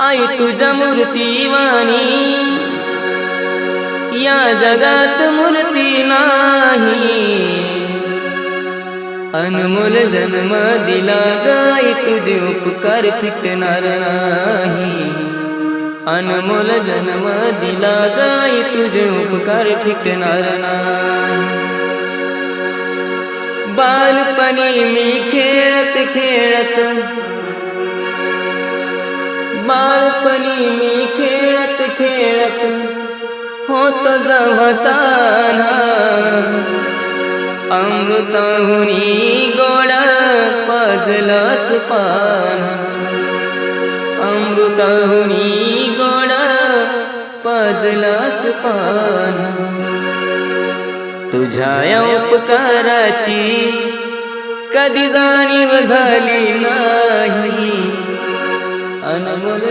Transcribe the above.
आई तुझ्या मूर्तीवाणी या जगात मूर्ती नाही। अनमोल जन्म दिला गाई तुझे उपकार फिटणार नाही। अनमोल जन्म दिला गाई तुझे उपकार फिटणार नाही। बालपणी मी खेळत खेळत बालपणी मी खेळत खेळत होत जवताना अमृताहुनी गोड पाजलास पान। अमृताहुनी गोड पाजलास पान। तुझ्या या उपकाराची कधी जाणीव झाली नाही। अनमोल